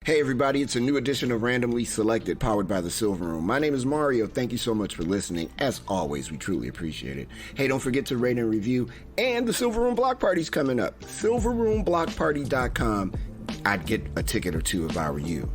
Hey everybody, it's a new edition of Randomly Selected, powered by the Silver Room. My name is Mario. Thank you so much for listening. As always, we truly appreciate it. Hey, don't forget to rate and review. And the Silver Room Block Party's coming up. SilverRoomBlockParty.com. I'd get a ticket or two if I were you.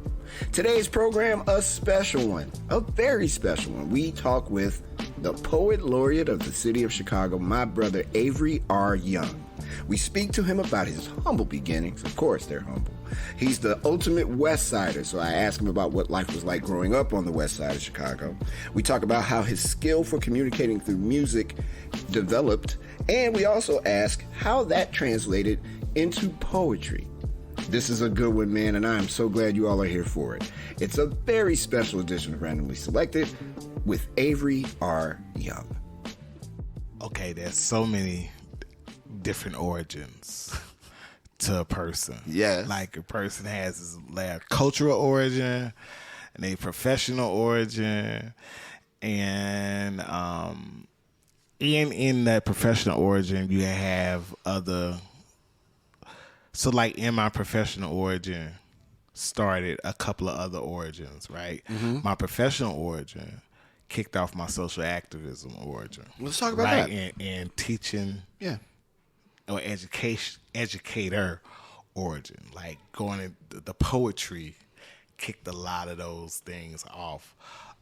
Today's program, a special one, a very special one. We talk with the Poet Laureate of the city of Chicago, my brother Avery R. Young. We speak to him about his humble beginnings. Of course, they're humble. He's the ultimate West Sider, so I ask him about what life was like growing up on the West Side of Chicago. We talk about how his skill for communicating through music developed, and we also ask how that translated into poetry. This is a good one, man, and I am so glad you all are here for it. It's a very special edition of Randomly Selected with Avery R. Young. Okay, there's so many different origins to a person. Yes. Like a person has their cultural origin and a professional origin. And in that professional origin, you have other. So like in my professional origin started a couple of other origins, right? Mm-hmm. My professional origin kicked off my social activism origin. Let's talk about that. And teaching. Yeah. Or educator origin, like going in the poetry kicked a lot of those things off.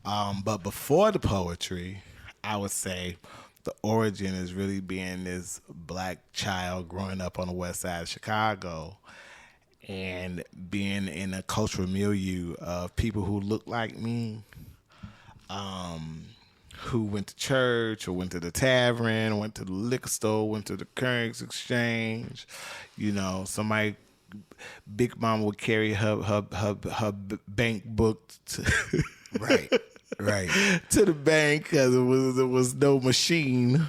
But before the poetry, I would say the origin is really being this black child growing up on the west side of Chicago and being in a cultural milieu of people who look like me, who went to church or went to the tavern, went to the liquor store, went to the currency exchange. You know, somebody, Big Mama would carry her bank book to Right. to the bank because there was no machine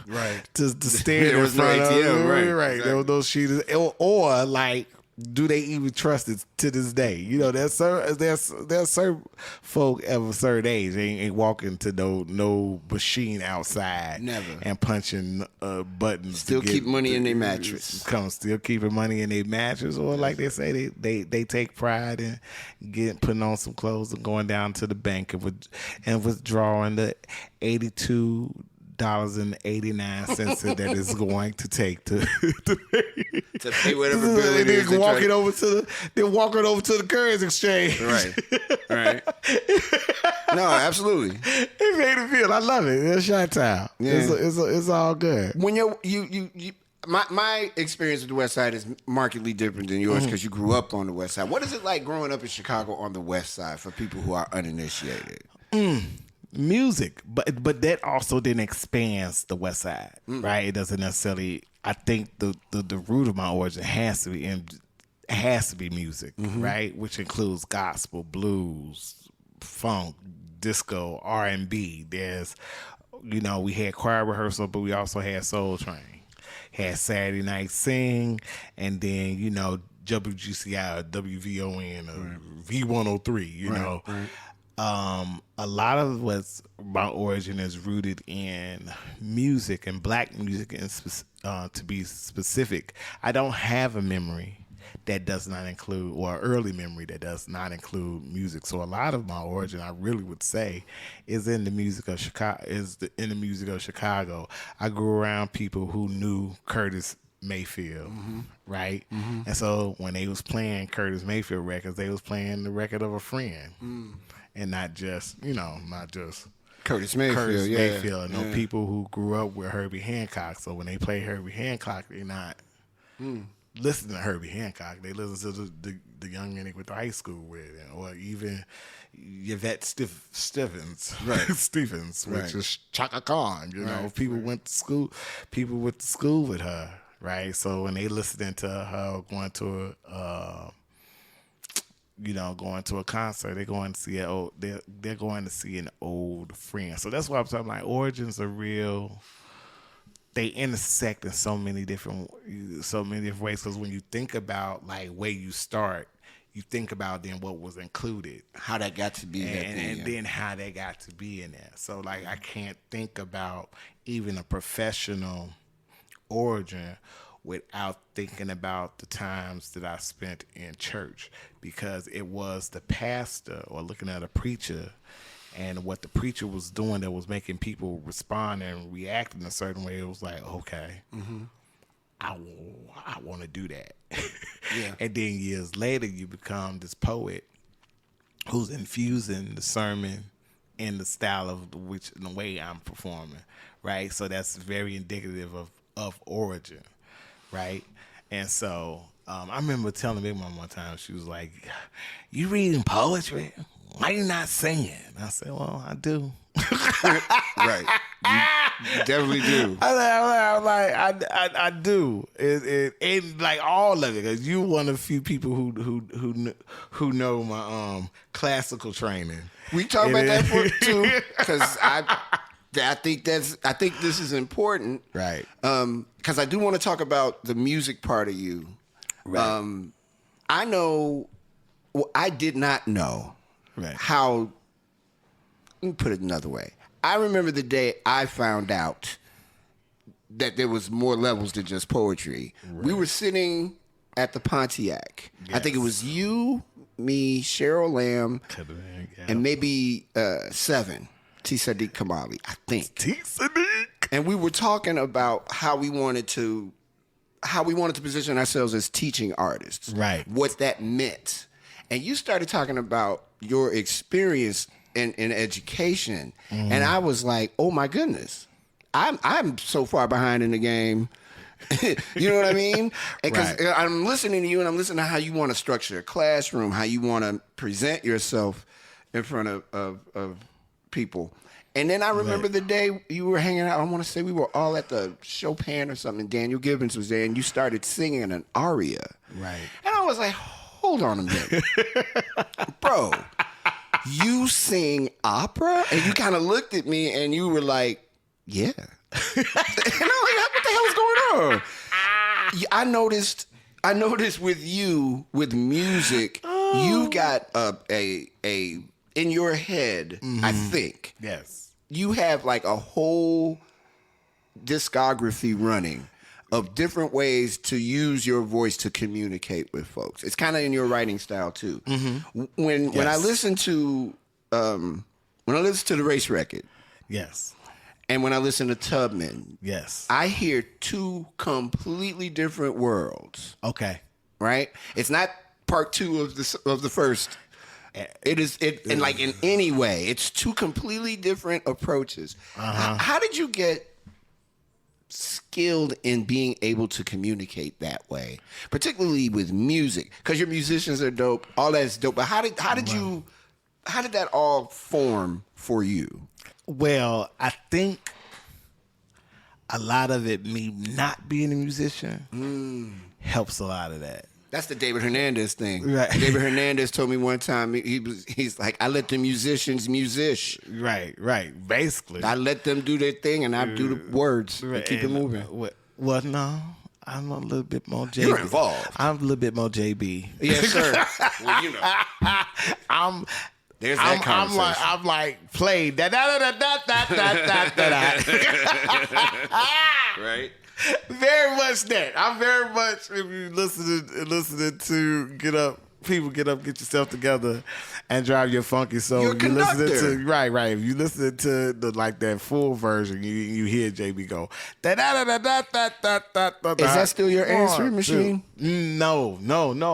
to stand there in was no front ATM, of. right. Exactly. There was no sheet or like, do they even trust it to this day? You know, there's certain folk of a certain age ain't walking to no machine outside, never, and punching buttons. Still keep money in their mattress. Still keeping money in their mattress, or like they say, they take pride in putting on some clothes and going down to the bank and withdrawing the $82.89 that it's going to take to pay whatever bill it is. Walking over to the currency exchange. Right. No, absolutely. It made me feel. I love it. It's Chi-Town. Yeah. It's all good. When my experience with the West Side is markedly different than yours because you grew up on the West Side. What is it like growing up in Chicago on the West Side for people who are uninitiated? Music, but that also then expands the West Side, right? It doesn't necessarily. I think the root of my origin has to be music, right? Which includes gospel, blues, funk, disco, R&B. There's, we had choir rehearsal, but we also had Soul Train, had Saturday Night Sing, and then WGCI, WVON, V103. Right. A lot of what's my origin is rooted in music and black music, and to be specific, I don't have a memory that does not include, or early memory that does not include music. So a lot of my origin, I really would say, is in the music of Chicago. I grew around people who knew Curtis Mayfield, right? And so when they was playing Curtis Mayfield records, they was playing the record of a friend. And not just Curtis Mayfield. Mayfield. People who grew up with Herbie Hancock. So when they play Herbie Hancock, they're not listening to Herbie Hancock. They listen to the young man they went to high school with, or even Yvette Stevens, right? Stevens, which is Chaka Khan. People went to school with her, right? So when they listening to her going to a concert, they're going to see they're going to see an old friend. So that's why I'm talking, like, origins are real. They intersect in so many different ways. Because when you think about like where you start, you think about then what was included, how that got to be there, and then how that got to be in there. So like I can't think about even a professional origin without thinking about the times that I spent in church, because it was the pastor or looking at a preacher and what the preacher was doing that was making people respond and react in a certain way. It was like, okay, I want to do that. Yeah. And then years later, you become this poet who's infusing the sermon in the style of in the way I'm performing, right? So that's very indicative of origin, right? And so I remember telling Big Mom one time, she was like, "You reading poetry? Why you not singing?" I said, "Well, I do." Right. You definitely do. I do. It like all of it, because you one of the few people who know my classical training. We talk about that for too, because I think this is important, Right. Because I do want to talk about the music part of you. Right. I know. Well, I did not know Right. how. Let me put it another way. I remember the day I found out that there was more levels than just poetry. Right. We were sitting at the Pontiac. Yes. I think it was you, me, Cheryl Lamb, and maybe Seven, T. Sadiq Kamali, I think. T. Sadiq. And we were talking about how we wanted to position ourselves as teaching artists. Right. What that meant. And you started talking about your experience in education, and I was like, "Oh my goodness, I'm so far behind in the game." You know what I mean? Because I'm listening to you, and I'm listening to how you want to structure a classroom, how you want to present yourself in front of people. And then I remember the day you were hanging out. I want to say we were all at the Chopin or something. Daniel Gibbons was there, and you started singing an aria. Right. And I was like, "Hold on a minute, bro." You sing opera? And you kind of looked at me and you were like, "Yeah." And I was like, "What the hell is going on?" I noticed with you, with music, you've got a in your head, I think. Yes. You have like a whole discography running of different ways to use your voice to communicate with folks. It's kind of in your writing style too. When I listen to the Race record, yes, and when I listen to Tubman, yes, I hear two completely different worlds. Okay, right? It's not part two of the first. It is and like in any way, it's two completely different approaches. How did you get skilled in being able to communicate that way, particularly with music? Because your musicians are dope, all that's dope. But how did that all form for you? Well, I think a lot of it, me not being a musician, helps a lot of that. That's the David Hernandez thing. Right. David Hernandez told me one time, he's like, "I let the musicians musish." Right. Basically. I let them do their thing and I do the words and keep it moving. Well, no, I'm a little bit more JB. You're involved. I'm a little bit more JB. Yes, sir. Well, you know. There's that conversation. I'm like play da da da da da da da. Right. Very much that. I'm very much, if you listening to Get Up, get yourself together and drive your funky soul. You're a conductor. Right. If you listen to that full version, you hear JB go da da da da da da da da. Is that still your answering machine? No.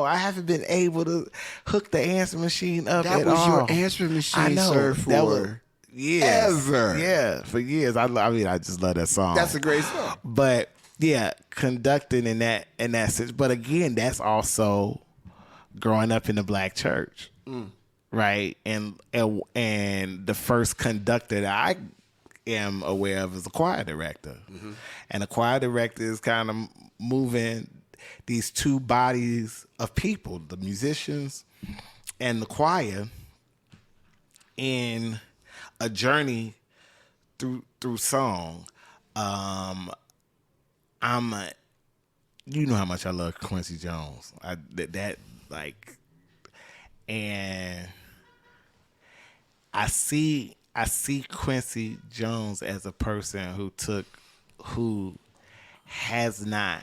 I haven't been able to hook the answering machine up at all. That was your answering machine, sir, for years. Ever. Yeah, for years. I mean, I just love that song. That's a great song. But yeah, conducting in that sense. But again, that's also growing up in the black church, right? And the first conductor that I am aware of is a choir director, and a choir director is kind of moving these two bodies of people, the musicians and the choir, in a journey through song. You know how much I love Quincy Jones. And I see Quincy Jones as a person who has not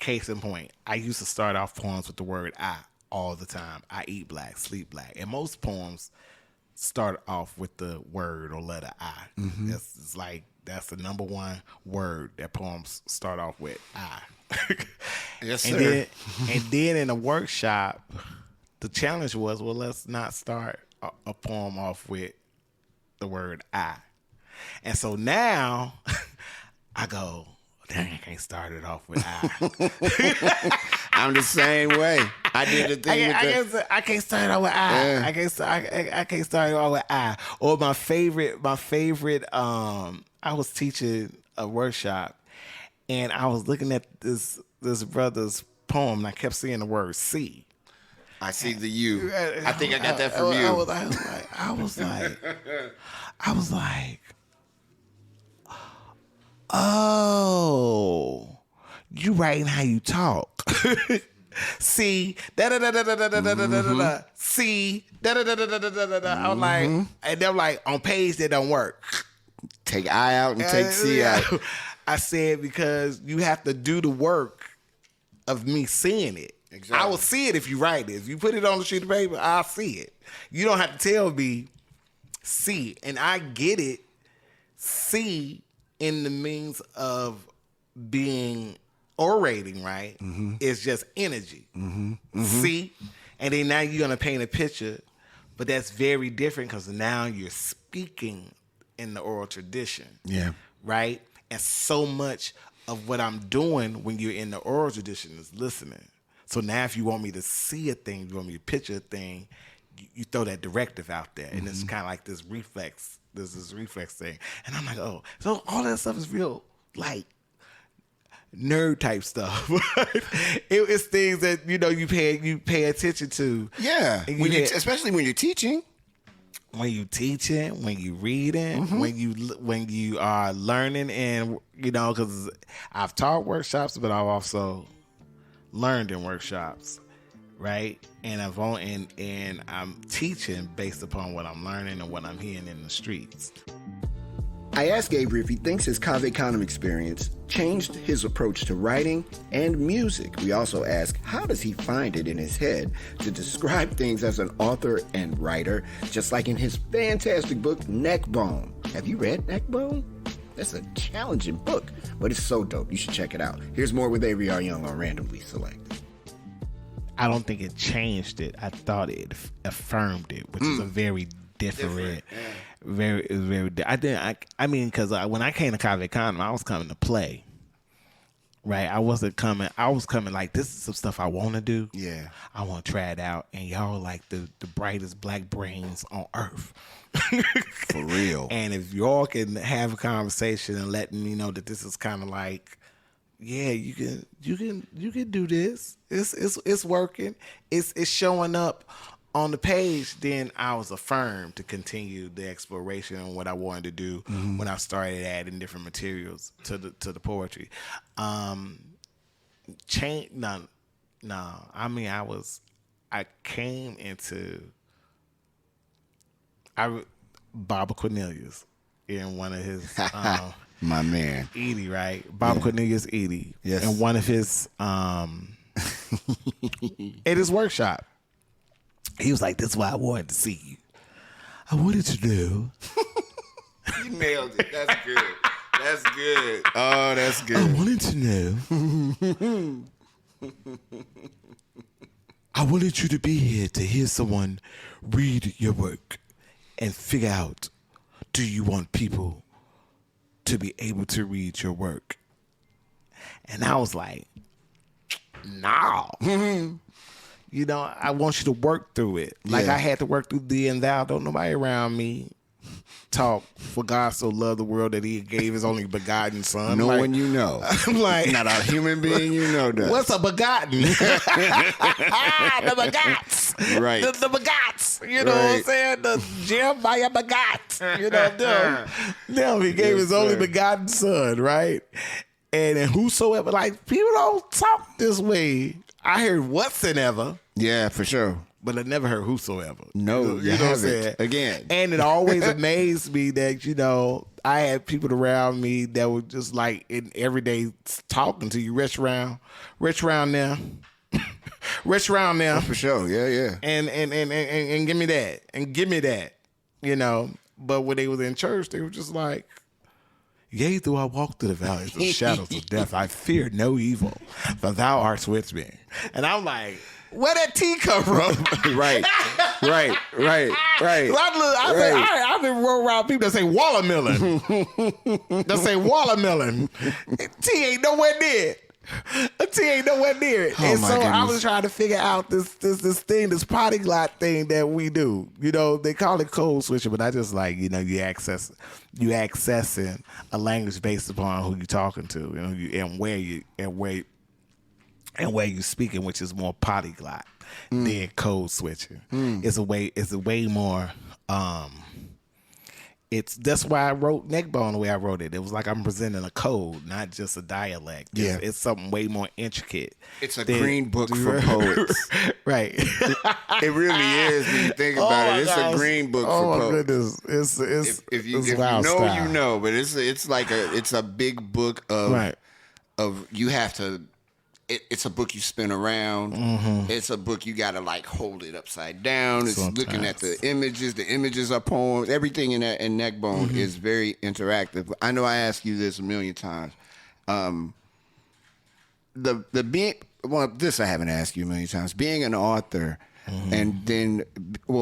case in point, I used to start off poems with the word I all the time. I eat black, sleep black. And most poems start off with the word or letter I. That's the number one word that poems start off with, I. Yes, sir. And then in a workshop, the challenge was, well, let's not start a poem off with the word I. And so now I go, dang, I can't start it off with I. I'm the same way. I did the thing I can't start it off with I. Yeah. I can't start it off with I. Or my favorite, I was teaching a workshop and I was looking at this brother's poem and I kept seeing the word see. I see the you. I think I got that from you. I was like, oh, you writing how you talk. See, da da da da da da da da da da da. See, da da da da da da da da. I was like, and they're like, on page that don't work. Take I out and take C out. I said because you have to do the work of me seeing it. Exactly. I will see it if you write it. If you put it on the sheet of paper, I'll see it. You don't have to tell me see, and I get it. See in the means of being orating, right? Mm-hmm. It's just energy. Mm-hmm. Mm-hmm. See, and then now you're gonna paint a picture, but that's very different because now you're speaking in the oral tradition. Yeah. Right? And so much of what I'm doing when you're in the oral tradition is listening. So now if you want me to see a thing, you want me to picture a thing, you throw that directive out there. And it's kind of like this reflex thing. And I'm like, oh, so all that stuff is real, like, nerd type stuff. It's things that, you pay attention to. Yeah. Especially when you're teaching. When you teaching, when you reading, when you are learning, and because I've taught workshops, but I've also learned in workshops, right? And I'm teaching based upon what I'm learning and what I'm hearing in the streets. I asked Avery if he thinks his Cave Canem experience changed his approach to writing and music. We also asked, how does he find it in his head to describe things as an author and writer, just like in his fantastic book, Neckbone. Have you read Neckbone? That's a challenging book, but it's so dope. You should check it out. Here's more with Avery R. Young on Randomly Selected. I don't think it changed it. I thought it affirmed it, which is a very different. Yeah. Very. I mean, because when I came to Cave Canem, I was coming to play. Right, I was coming like, this is some stuff I want to do. Yeah, I want to try it out, and y'all are like the brightest black brains on earth. For real. And if y'all can have a conversation and let me know that this is kind of like, yeah, you can do this. It's working. It's showing up on the page. Then I was affirmed to continue the exploration on what I wanted to do when I started adding different materials to the poetry. I came into Bob Cornelius in one of his my man Edie, right? Bob Cornelius Edie. Yes. In one of his at his workshop. He was like, this is why I wanted to see you. I wanted to know. You nailed it. That's good. That's good. Oh, that's good. I wanted to know. I wanted you to be here to hear someone read your work and figure out, do you want people to be able to read your work? And I was like, no. I want you to work through it. Like I had to work through thee and thou. Don't nobody around me talk, for God so loved the world that he gave his only begotten son. No one you know. I'm like, not a human being you know does. What's a begotten? The begots. Right. The begots. You know what I'm saying? The Jeremiah begots. No, he gave his only begotten son, right? And whosoever, like, people don't talk this way. I heard whatsoever. Yeah, for sure. But I never heard whosoever. No, you know what I'm saying? Again. And it always amazed me that, I had people around me that were just like in everyday talking to you, rich around now. Rich around now. Oh, for sure. Yeah. And give me that. And give me that. You know. But when they was in church, they were just like, yea, though I walk through the valleys of the shadows of death, I fear no evil, for thou art with me. And I'm like, where that tea come from? Right. I've been rolling around people that say watermelon. That say watermelon. Tea ain't nowhere near it. Tea ain't nowhere near it. And so I was trying to figure out this thing, this polyglot thing that we do. You know, they call it code switching, but I just like, you know, you accessing a language based upon who you're talking to, you know, and where you speaking, which is more polyglot than code switching. It's a way more. That's why I wrote Neckbone the way I wrote it. It was like I'm presenting a code, not just a dialect. Yeah. It's something way more intricate. It's a green book for poets. Right. It really is when you think about it. It's a green book for poets. Oh my goodness. It's if you wild know, style. you know, but it's like a big book of you have to. It's a book you spin around. It's a book you got to like hold it upside down. It's looking at the images. The images are poems. Everything in Neckbone is very interactive. I know I asked you this a million times. This I haven't asked you a million times. Being an author and then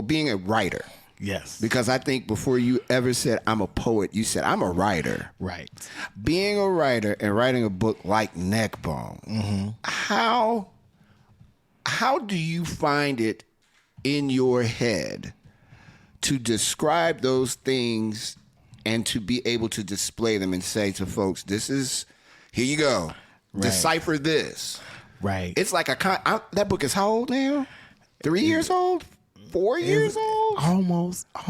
being a writer. Yes. Because I think before you ever said I'm a poet, you said I'm a writer. Right. Being a writer and writing a book like Neckbone, how do you find it in your head to describe those things and to be able to display them and say to folks, here you go, decipher this. Right. It's like that book is how old now? 3 years old? 4 years old? Almost. I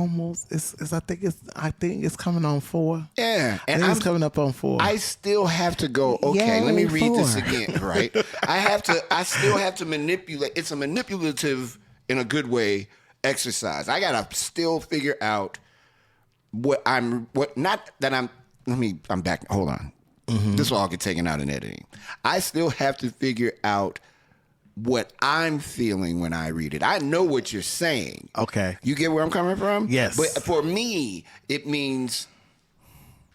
think it's coming on 4. Yeah, and it's coming up on 4. I still have to go. Okay, let me read this again. Right, I still have to manipulate. It's a manipulative, in a good way, exercise. I gotta still figure out I'm back. Hold on. This will all get taken out in editing. I still have to figure out what I'm feeling when I read it. I know what you're saying. Okay. You get where I'm coming from? Yes. But for me, it means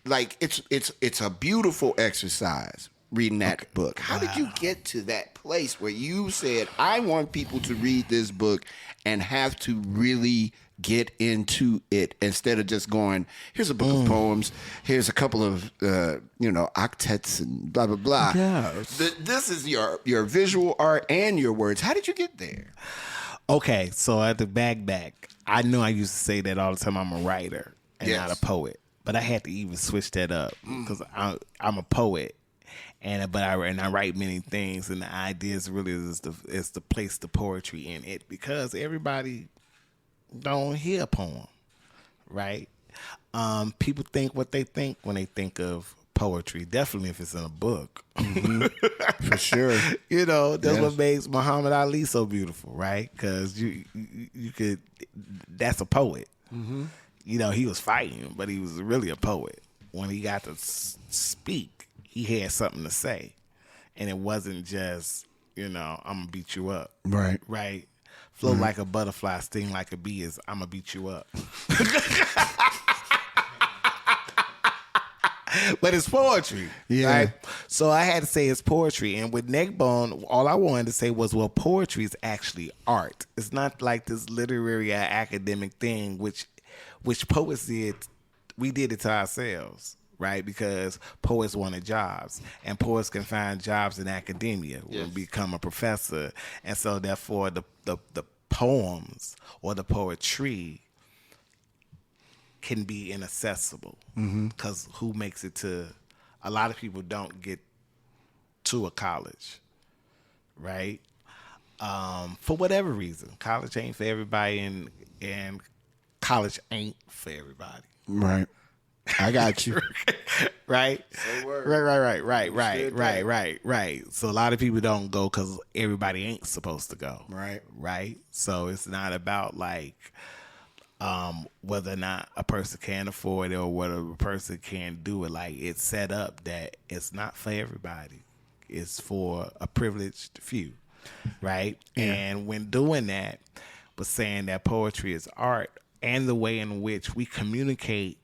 like it's a beautiful exercise reading that book. How did you get to that place where you said, I want people to read this book and have to really get into it instead of just going, here's a book of poems, here's a couple of octets and blah blah blah. Yes. This is your visual art and your words. How did you get there? Okay, so at the back, I know I used to say that all the time. I'm a writer and not a poet, but I had to even switch that up because I'm a poet. But I write many things, and the idea is really is to place the poetry in it because everybody don't hear a poem, right? People think what they think when they think of poetry. Definitely if it's in a book, for sure. You know that's what makes Muhammad Ali so beautiful, right? Because you could. That's a poet. You know he was fighting, but he was really a poet. When he got to speak, he had something to say, and it wasn't just I'm gonna beat you up, right. Flow like a butterfly, sting like a bee is I'm gonna beat you up. But it's poetry, right? So I had to say it's poetry. And with Neckbone, all I wanted to say was, well, poetry is actually art. It's not like this literary or academic thing, which poets did. We did it to ourselves, right? Because poets wanted jobs, and poets can find jobs in academia, will become a professor, and so therefore the poems or the poetry can be inaccessible because who makes it to? A lot of people don't get to a college, right? For whatever reason, college ain't for everybody, and college ain't for everybody. Right. I got you. Right? Right. So a lot of people don't go because everybody ain't supposed to go. Right. So it's not about like whether or not a person can afford it or whether a person can do it. Like, it's set up that it's not for everybody. It's for a privileged few, right? Yeah. And when doing that, was saying that poetry is art, and the way in which we communicate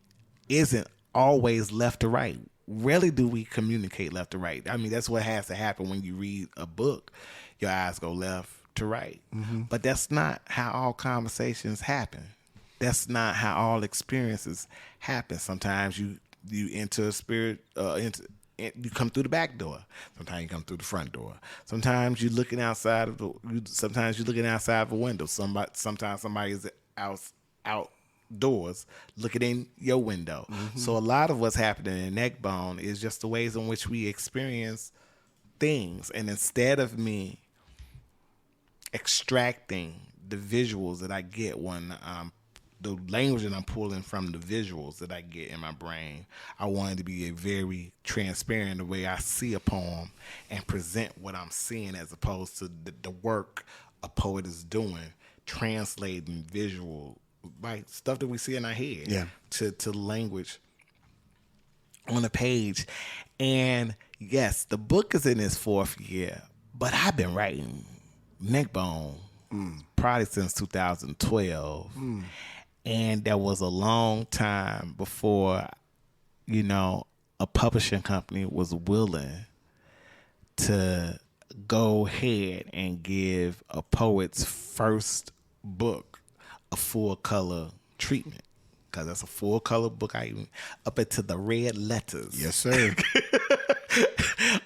isn't always left to right. Rarely do we communicate left to right. I mean, that's what has to happen when you read a book. Your eyes go left to right. Mm-hmm. But that's not how all conversations happen. That's not how all experiences happen. Sometimes you enter a spirit, you come through the back door. Sometimes you come through the front door. Sometimes you're looking outside of sometimes you're looking outside of a window. Sometimes somebody is outdoors looking in your window. Mm-hmm. So a lot of what's happening in Neckbone is just the ways in which we experience things. And instead of me extracting the visuals that I get when the language that I'm pulling from the visuals that I get in my brain, I wanted to be a very transparent the way I see a poem and present what I'm seeing, as opposed to the work a poet is doing, translating visual, like stuff that we see in our head, to language on a page. And yes, the book is in its 4th year, but I've been writing Neckbone probably since 2012. And there was a long time before, a publishing company was willing to go ahead and give a poet's first book a full color treatment. Because that's a full color book. Up into the red letters. Yes, sir.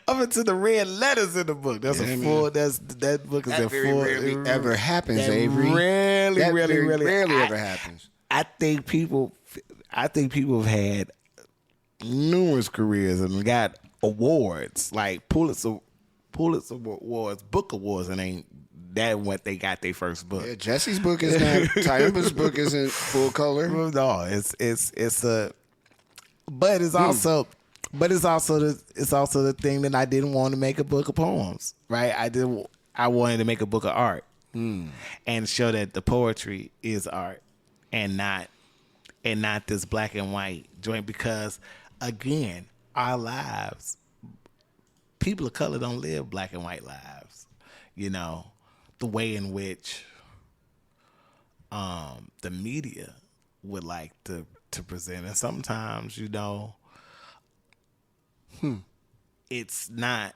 Up into the red letters in the book. That's a full. That book is a full. Rarely ever happens, Avery. Rarely ever happens. I think people have had numerous careers and got awards like Pulitzer Awards, book awards, and ain't that what they got their first book. Yeah, Jesse's book is not. Tyumba's book isn't full color. No, but it's also the thing that I didn't want to make a book of poems, right? I wanted to make a book of art and show that the poetry is art and not this black and white joint, because again, our lives, people of color don't live black and white lives. The way in which the media would like to present. And sometimes, it's not.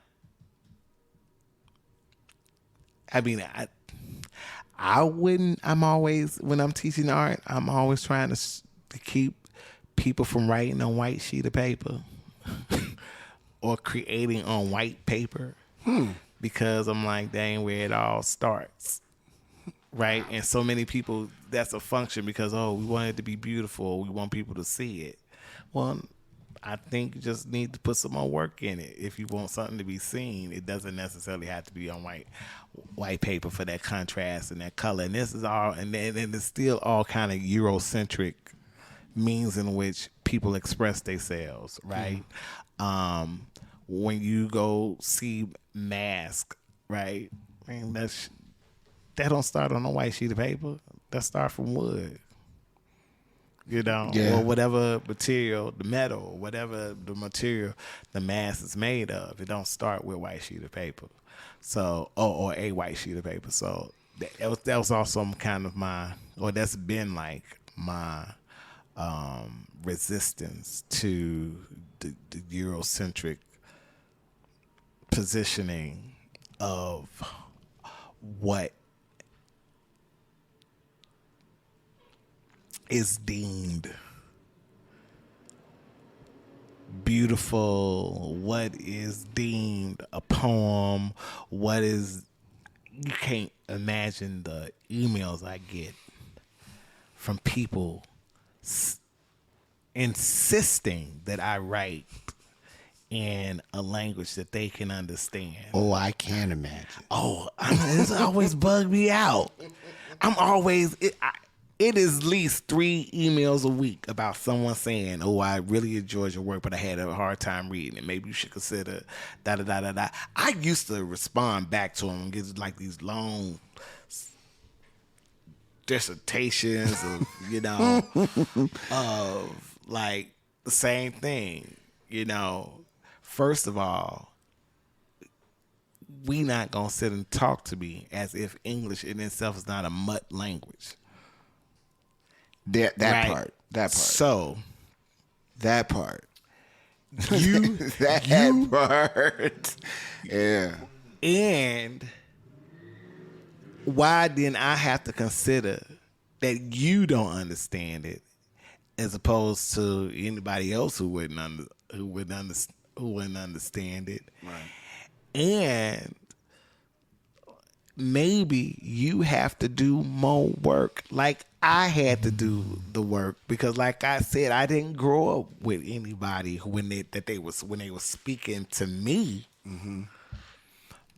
I mean, I wouldn't. I'm always, when I'm teaching art, I'm always trying to keep people from writing on white sheet of paper or creating on white paper, because I'm like, that ain't where it all starts. Right? And so many people, that's a function because, we want it to be beautiful. We want people to see it. Well, I think you just need to put some more work in it. If you want something to be seen, it doesn't necessarily have to be on white paper for that contrast and that color. And this is all, and it's still all kind of Eurocentric means in which people express themselves, right? When you go see Mask, right? Man, that don't start on a white sheet of paper. That start from wood. Or whatever material, the metal, or whatever the material the mask is made of. It don't start with white sheet of paper. So, or a white sheet of paper. So that was also kind of that's been like my resistance to the Eurocentric positioning of what is deemed beautiful, what is deemed a poem, you can't imagine the emails I get from people insisting that I write in a language that they can understand. Oh, I can't imagine. It's always bugged me out. It is at least 3 emails a week about someone saying, I really enjoyed your work, but I had a hard time reading it. Maybe you should consider da-da-da-da-da. I used to respond back to them and get like these long dissertations of, of like the same thing. First of all, we not gonna sit and talk to me as if English in itself is not a mutt language. That right? part. That part. So that part. That part. Yeah. And why didn't I have to consider that you don't understand it, as opposed to anybody else who wouldn't understand it? Right. And maybe you have to do more work, like I had to do the work, because, like I said, I didn't grow up with anybody when they were speaking to me. Mm-hmm.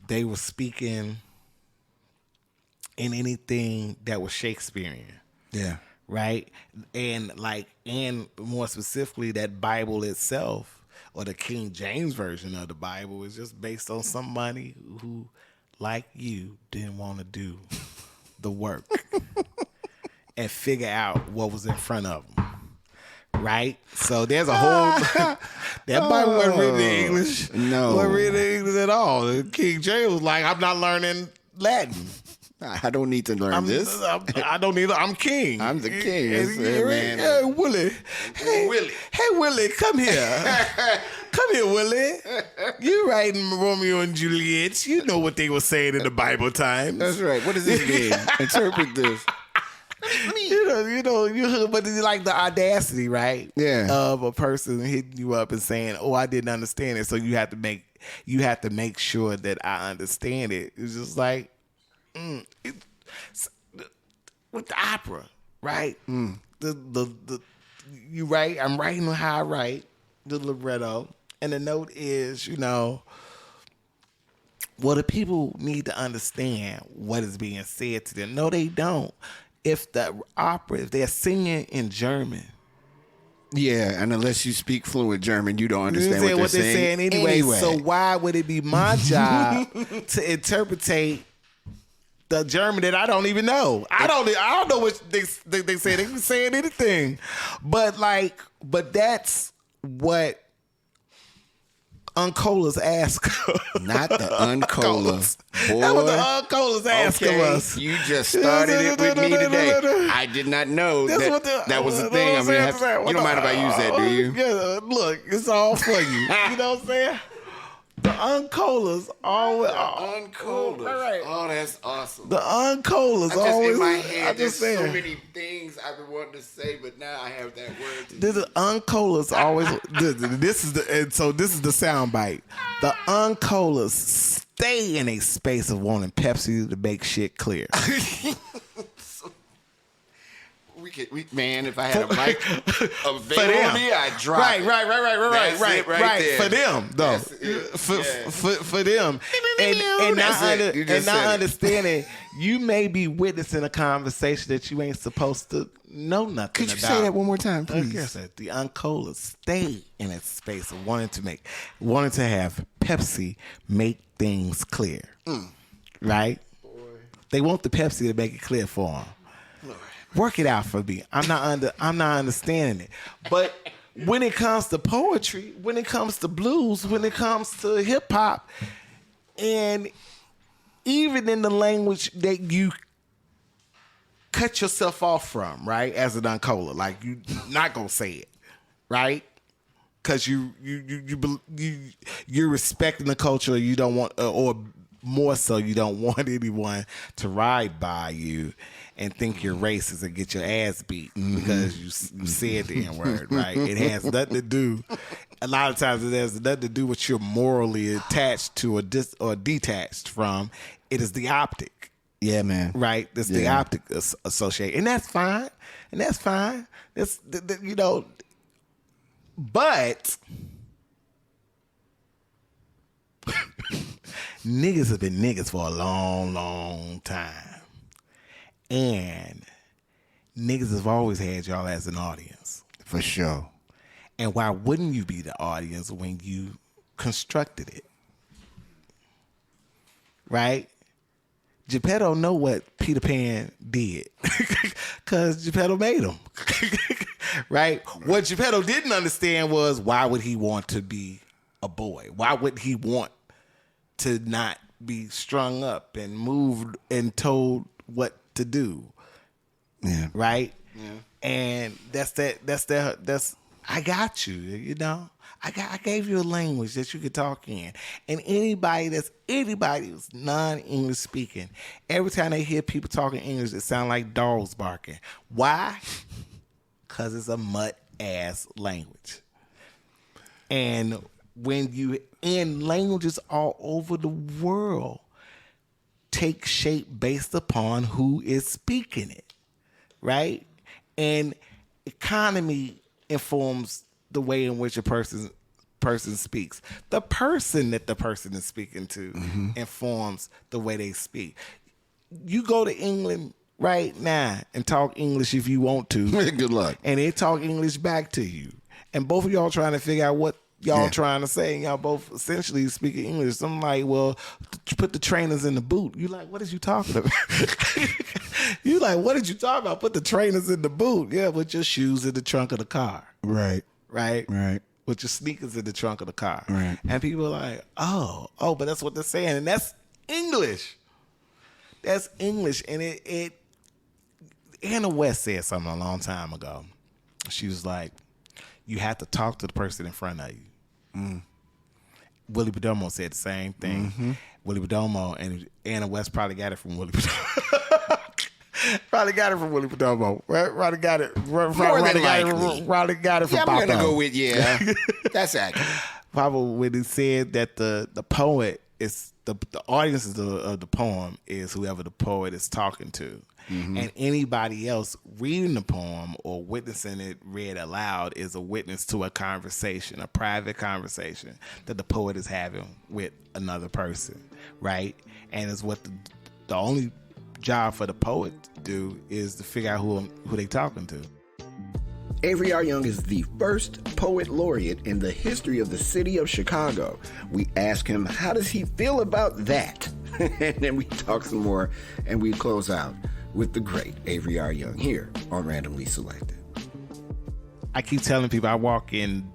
They were speaking in anything that was Shakespearean. Yeah. Right? And more specifically, that Bible itself, or the King James version of the Bible, is just based on somebody who, like you, didn't want to do the work and figure out what was in front of them. Right? So there's a whole... that Bible wasn't written in English. No. Wasn't written in English at all. King James was like, I'm not learning Latin. I don't need to learn this. I don't need. I'm king. I'm the king. Man. Hey, Willie. Hey, Willie, come here. Come here, Willie. You writing Romeo and Juliet. You know what they were saying in the Bible times. That's right. What does this mean? Interpret this. But it's like the audacity, right? Yeah. Of a person hitting you up and saying, "Oh, I didn't understand it," so you have to make sure that I understand it. It's just like, with the opera, right? You write. I'm writing how I write the libretto, and the note is, well, the people need to understand what is being said to them. No, they don't. If they're singing in German. Yeah, and unless you speak fluent German, you don't understand what they're saying anyway. So why would it be my job to interpretate the German that I don't even know? I don't know what they say. They can say anything, but that's what Uncolas ask. Not the Uncolas. Boy. That was the Uncolas asking us. You just started it with me today. I did not know that was the thing. You don't mind if I use that, do you? Yeah, look, it's all for you. You know what I'm saying? The Uncolas always. Uncolas. Right. Oh, that's awesome. The Uncolas always. In my head, there's so many things I've been wanting to say, but now I have that word. The Uncolas always. This is the sound bite. The Uncolas stay in a space of wanting Pepsi to make shit clear. Man, if I had a mic available me, I'd drop it. Right. There. For them, though. For them. And not understanding, you may be witnessing a conversation that you ain't supposed to know nothing about. Could you say that one more time, please? Yes, the Uncolas stay in a space of wanting to have Pepsi make things clear. Right? Boy. They want the Pepsi to make it clear for them. Work it out for me. I'm not understanding it. But when it comes to poetry, when it comes to blues, when it comes to hip hop, and even in the language that you cut yourself off from, right? As an Uncola, like you not gonna say it, right? Because you're respecting the culture. You don't want, or more so, you don't want anyone to ride by you and think you're racist and get your ass beat because you said the N-word, right? It has nothing to do. A lot of times it has nothing to do with you're morally attached to or detached from. It is the optic. Yeah, man. Right? It's the optic associated. And that's fine. That's, but niggas have been niggas for a long, long time. And niggas have always had y'all as an audience. For sure. And why wouldn't you be the audience when you constructed it? Right? Geppetto know what Peter Pan did because Geppetto made him. Right? What Geppetto didn't understand was why would he want to be a boy? Why would he want to not be strung up and moved and told what to do? Yeah. Right? Yeah. And that's I got you, you know. I gave you a language that you could talk in. And anybody who's non-English speaking, every time they hear people talking English, it sounds like dogs barking. Why? Because it's a mutt-ass language. And languages all over the world take shape based upon who is speaking it, right? And economy informs the way in which a person speaks. The person that the person is speaking to informs the way they speak. You go to England right now and talk English if you want to. Good luck. And they talk English back to you. And both of y'all trying to figure out what y'all trying to say. And y'all both essentially speaking English. I'm like, well, put the trainers in the boot. You like, what is you talking about? You like, what did you talk about? Put the trainers in the boot. Yeah, with your shoes in the trunk of the car. Right. Right? Right. With your sneakers in the trunk of the car. Right. And people are like, oh, but that's what they're saying. And that's English. That's English. And Anna West said something a long time ago. She was like, you have to talk to the person in front of you. Willie Perdomo said the same thing. Willie Perdomo and Anna West probably got it from Willie Perdomo. Probably got it from Willie Perdomo. Probably got it. Probably got it from Papa. I'm going to go with, that's accurate. Papa, when he said that the poet is, the audience of the poem is whoever the poet is talking to. And anybody else reading the poem or witnessing it read aloud is a witness to a conversation, a private conversation that the poet is having with another person, right? And it's what the only job for the poet to do is to figure out who they talking to. Avery R. Young is the first poet laureate in the history of the city of Chicago. We ask him, how does he feel about that? And then we talk some more, and we close out with the great Avery R. Young here on Randomly Selected. I keep telling people I walk in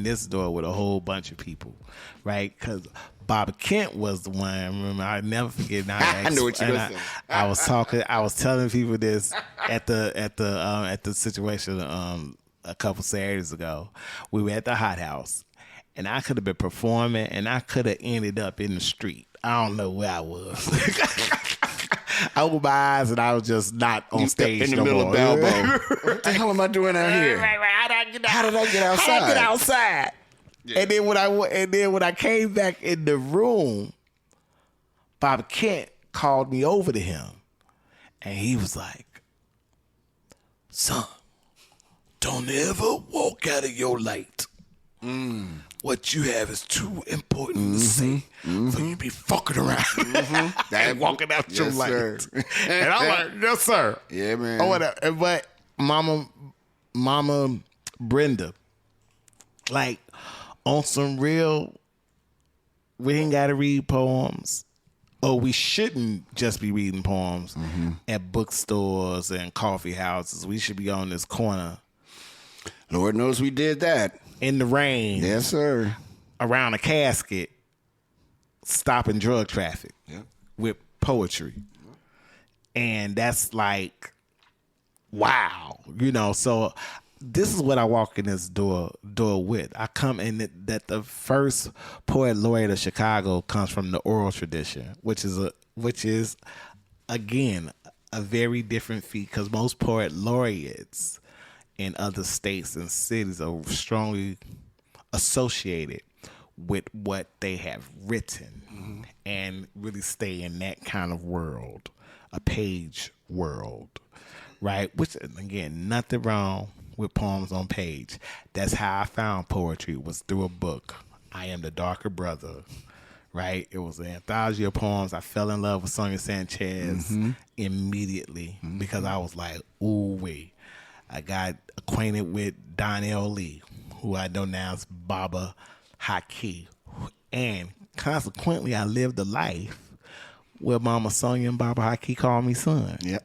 this door with a whole bunch of people, right? Because Bob Kent was the one. Remember, I never forget. I know what you're gonna say. I was telling people this at the situation a couple Saturdays ago. We were at the Hot House, and I could have been performing, and I could have ended up in the street. I don't know where I was. I opened my eyes and I was just not on stage in the middle of Balbo. What the hell am I doing out here? How did I get outside? How did I get outside? Yeah. And then when I came back in the room, Bob Kent called me over to him, and he was like, "Son, don't ever walk out of your light. What you have is too important to say for you to be fucking around and walking out your light." Sir. And I'm like, "Yes, sir." Yeah, man. Oh, whatever. But Mama Brenda, like, on some real, we ain't got to read poems, or we shouldn't just be reading poems at bookstores and coffee houses. We should be on this corner. Lord knows we did that. In the rain. Yes, sir. Around a casket, stopping drug traffic with poetry. And that's like, wow. You know, so this is what I walk in this door with. I come in that the first poet laureate of Chicago comes from the oral tradition, which is again a very different feat, because most poet laureates in other states and cities are strongly associated with what they have written and really stay in that kind of world, a page world, right? Which, again, nothing wrong with poems on page. That's how I found poetry, was through a book, I Am the Darker Brother, right? It was an anthology of poems. I fell in love with Sonia Sanchez immediately because I was like, ooh, wait. I got acquainted with Donnell Lee, who I know now is Baba Haki. And consequently, I lived a life Well, Mama Sonia and Baba Haki call me son. Yep.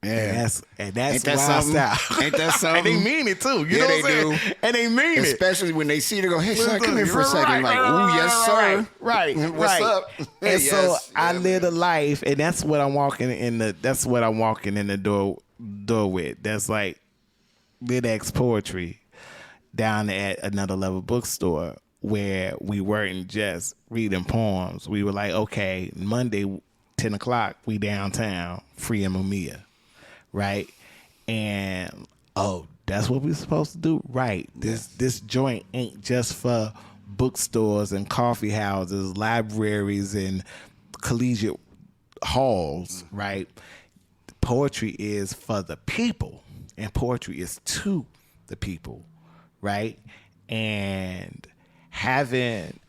Yeah. And that's Ain't that wild something? style. Ain't that something? And they mean it too. You Yeah, know they what I'm saying? do. And they mean it. Especially when they see it, they go, hey, son, come here for a Right, second. Like, ooh, yes, sir. Right. What's up? And Yes. so I Yeah, live man. a life, and that's what I'm walking in the door with. That's like Lit-X Poetry down at Another Level bookstore, where we weren't just reading poems. We were like, okay, Monday, 10 o'clock, we downtown, free and Mamiya. Right? And that's what we're supposed to do? Right. This joint ain't just for bookstores and coffee houses, libraries and collegiate halls, right? Poetry is for the people, and poetry is to the people, right? And having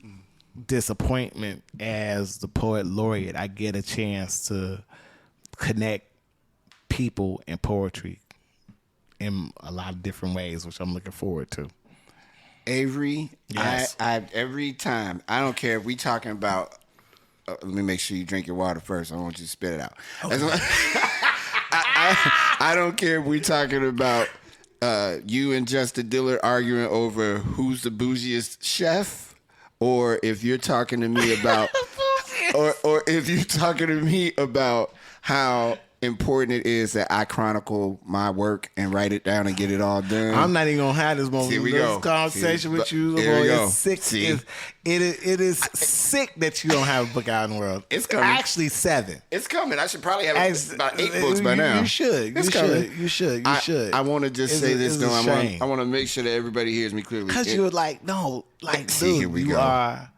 disappointment as the poet laureate, I get a chance to connect people and poetry in a lot of different ways, which I'm looking forward to. Avery, Yes. I every time, I don't care if we talking about, let me make sure you drink your water first. I don't want you to spit it out. Okay. I don't care if we talking about you and Justin Dillard arguing over who's the bougiest chef, or if you're talking to me about, or if you're talking to me about how important it is that I chronicle my work and write it down and get it all done. I'm not even gonna have this moment. Here we This go. conversation with you. Here we go. It's sick. See? It is sick that you don't have a book out in the world. It's coming. Actually 7. It's coming. I should probably have about 8 books by now. You should. It's You coming. should. You should. You should. I want to just say this It's though. a shame. I want to make sure that everybody hears me clearly. Because you were like, no, like, See, dude, here we you go. are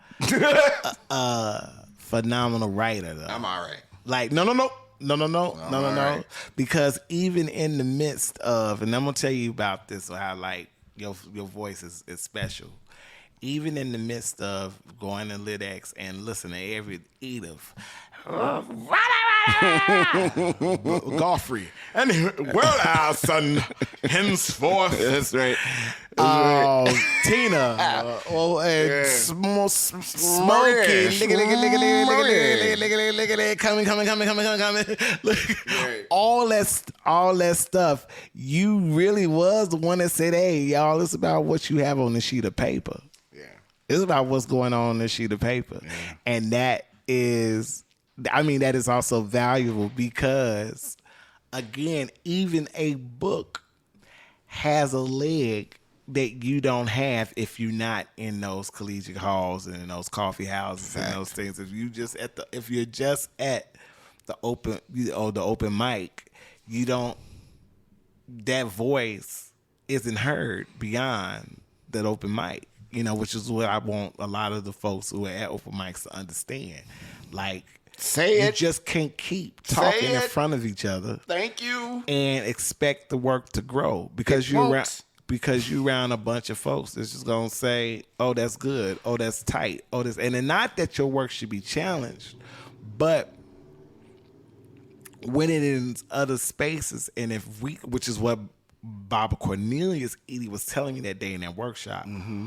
a phenomenal writer, though. I'm all right. Like, no. right. Because even in the midst of, and I'm gonna tell you about this, how like your voice is special. Even in the midst of going to Lit-X and listening to every Edith, Godfrey, and well, our son, henceforth. That's right. Tina, Yeah. smoking, coming. Look, Right. all that stuff. You really was the one that said, "Hey, y'all, it's about what you have on the sheet of paper. Yeah. It's about what's going on the sheet of paper," and that is also valuable because, again, even a book has a leg that you don't have if you're not in those collegiate halls and in those coffee houses and those things. If you're just at the open mic, you don't. That voice isn't heard beyond that open mic. Which is what I want a lot of the folks who are at open mics to understand. Like, Say you it. just can't keep talking in it. front of each other Thank you. and expect the work to grow because It won't. you around a bunch of folks that's just gonna say, "Oh, that's good. Oh, that's tight. Oh, this," and then not that your work should be challenged, but when it is other spaces, and which is what Baba Cornelius Edie was telling me that day in that workshop. Mm-hmm.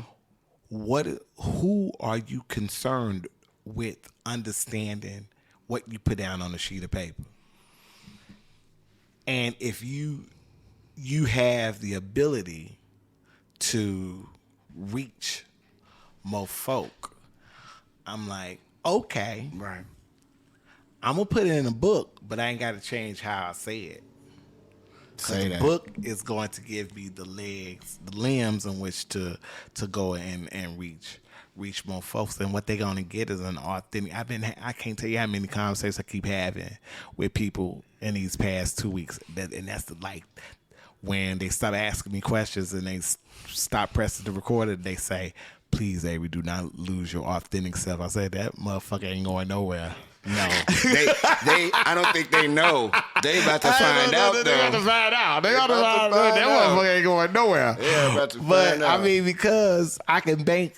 Who are you concerned with understanding what you put down on a sheet of paper? And if you have the ability to reach more folk, I'm like, okay, Right. I'm gonna put it in a book, but I ain't got to change how I say it. Say The that. book is going to give me the legs, the limbs in which to go and reach more folks. And what they're gonna get is an authentic. I can't tell you how many conversations I keep having with people in these past 2 weeks. That's when they stop asking me questions and they stop pressing the recorder. They say, "Please, Avery, do not lose your authentic self." I said, "That motherfucker ain't going nowhere." No, I don't think they know. They about to find out, though. They got to find out. They got to about find to out. find That out. motherfucker ain't going nowhere. Yeah, about to But find out. I mean, because I can bank,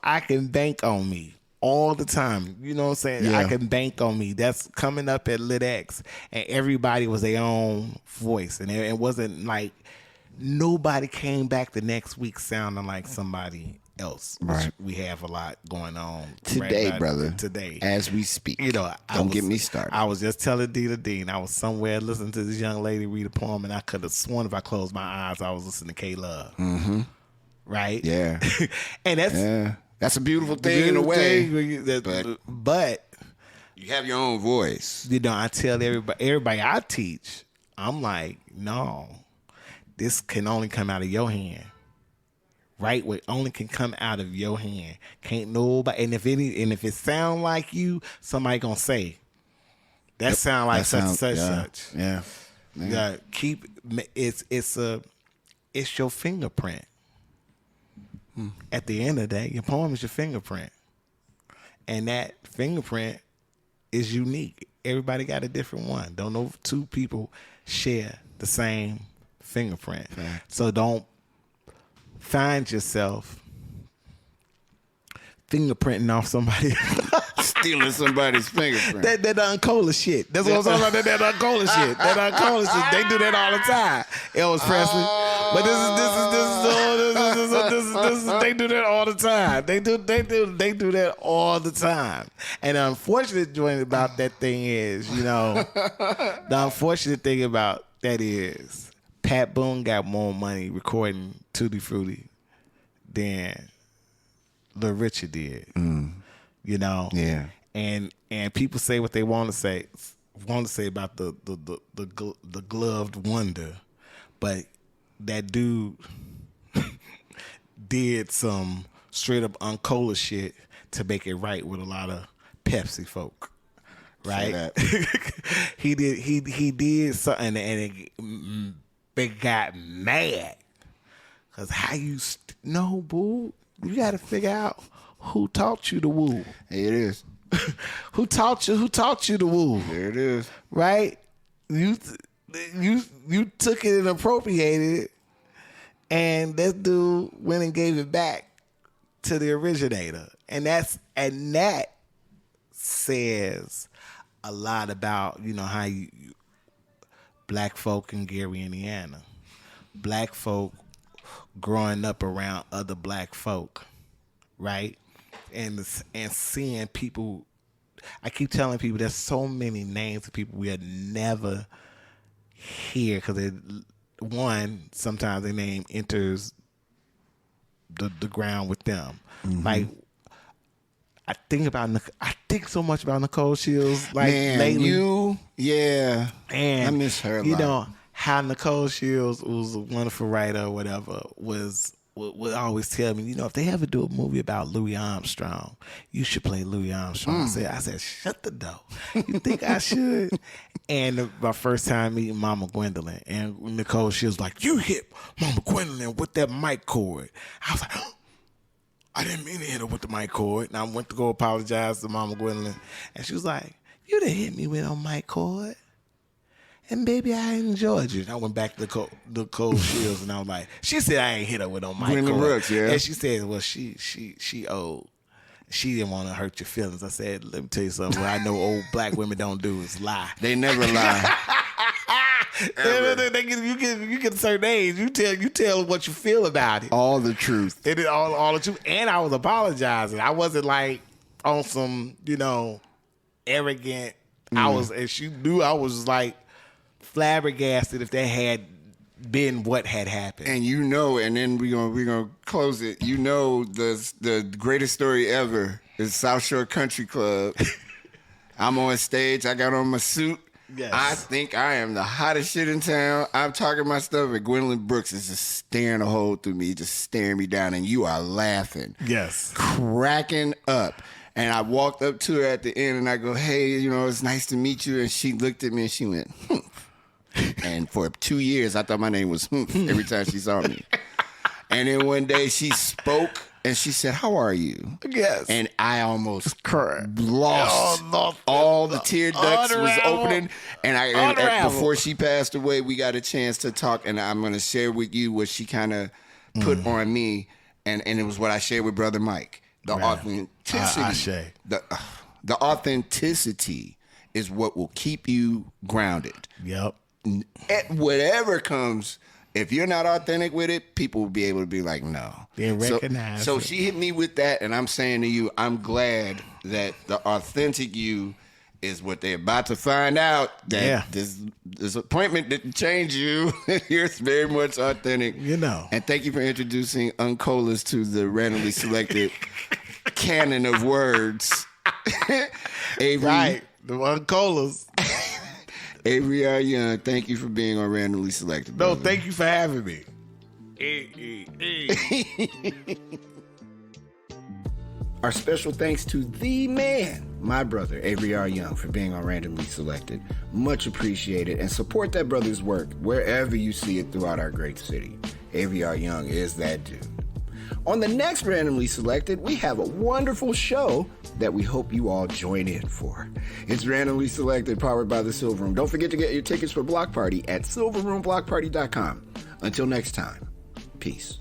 I can bank on me all the time. You know what I'm saying? Yeah. I can bank on me. That's coming up at Lit-X, and everybody was their own voice, and it wasn't like nobody came back the next week sounding like somebody else. Right. We have a lot going on Today, right brother. Today, as we speak. Don't get me started. I was just telling Dean, I was somewhere listening to this young lady read a poem, and I could have sworn if I closed my eyes, I was listening to K-Love. Mm-hmm. Right? Yeah. And that's a beautiful thing in a way. But you have your own voice. I tell everybody I teach, I'm like, no, this can only come out of your hand. Right? What only can come out of your hand. Can't nobody. And if it sound like you, somebody gonna say that sound like such. Yeah. It's your fingerprint. At the end of the day, your poem is your fingerprint, and that fingerprint is unique. Everybody got a different one. Don't know if two people share the same fingerprint. Okay. So don't find yourself fingerprinting off somebody. Stealing somebody's fingerprint. That Uncola shit. That's what I'm talking about. That Uncola shit. That Uncola shit. They do that all the time. Elvis Presley. But they do that all the time. They do that all the time. And the unfortunate joint about that thing is, the unfortunate thing about that is Pat Boone got more money recording Tutti Frutti than Lil Richard did. Yeah. And people say what they want to say about the gloved wonder, but that dude did some straight up Uncola shit to make it right with a lot of Pepsi folk, right? he did something, and it got mad because how you no boo, you got to figure out who taught you to woo. It is. Who taught you to woo? There it is. Right? You took it and appropriated it, and that dude went and gave it back to the originator. And that says a lot about, how you black folk in Gary, Indiana. Black folk growing up around other black folk, right? And seeing people, I keep telling people there's so many names of people we'll never hear because sometimes their name enters the ground with them. Mm-hmm. Like I think so much about Nicole Shields. Like lately. And I miss her a lot. How Nicole Shields was a wonderful writer or whatever would always tell me, if they ever do a movie about Louis Armstrong, you should play Louis Armstrong. I said, shut the door. You think I should? And my first time meeting Mama Gwendolyn, and Nicole, she was like, you hit Mama Gwendolyn with that mic cord. I was like, I didn't mean to hit her with the mic cord. And I went to go apologize to Mama Gwendolyn. And she was like, you didn't hit me with a mic cord. And baby, I enjoyed you. And I went back to Nicole Shields, and I was like, she said I ain't hit her with no mic cord. Brooks, yeah. And she said, well, she old. She didn't want to hurt your feelings. I said, let me tell you something. What I know old black women don't do is lie. They never lie. You get a certain age. You tell what you feel about it. All the truth. It is all the truth. And I was apologizing. I wasn't like on some, arrogant. And she knew I was like flabbergasted if that had been what had happened. And and then we're gonna close it. The greatest story ever is South Shore Country Club. I'm on stage. I got on my suit. Yes. I think I am the hottest shit in town. I'm talking my stuff, and Gwendolyn Brooks is just staring a hole through me, just staring me down, and you are laughing. Yes. Cracking up. And I walked up to her at the end, and I go, hey, it's nice to meet you. And she looked at me, and she went, And for 2 years, I thought my name was every time she saw me. And then one day she spoke and she said, how are you? Yes. And I almost lost. All the tear ducts was opening. And before she passed away, we got a chance to talk. And I'm going to share with you what she kind of put on me. And it was what I shared with Brother Mike. The authenticity. The authenticity is what will keep you grounded. Yep. Whatever comes if you're not authentic with it, people will be able to be like, no. They recognize So it. she hit me with that, and I'm saying to you, I'm glad that the authentic you is what they're about to find out, that this appointment didn't change you. You're very much authentic. You know. And thank you for introducing Uncolas to the randomly selected canon of words. Avery, Right. The Uncolas. Avery R. Young, thank you for being on Randomly Selected. No, brother. thank you for having me. Our special thanks to the man, my brother, Avery R. Young, for being on Randomly Selected. Much appreciated. And support that brother's work wherever you see it throughout our great city. Avery R. Young is that dude. On the next Randomly Selected, we have a wonderful show that we hope you all join in for. It's Randomly Selected, powered by the Silver Room. Don't forget to get your tickets for Block Party at silverroomblockparty.com. Until next time, peace.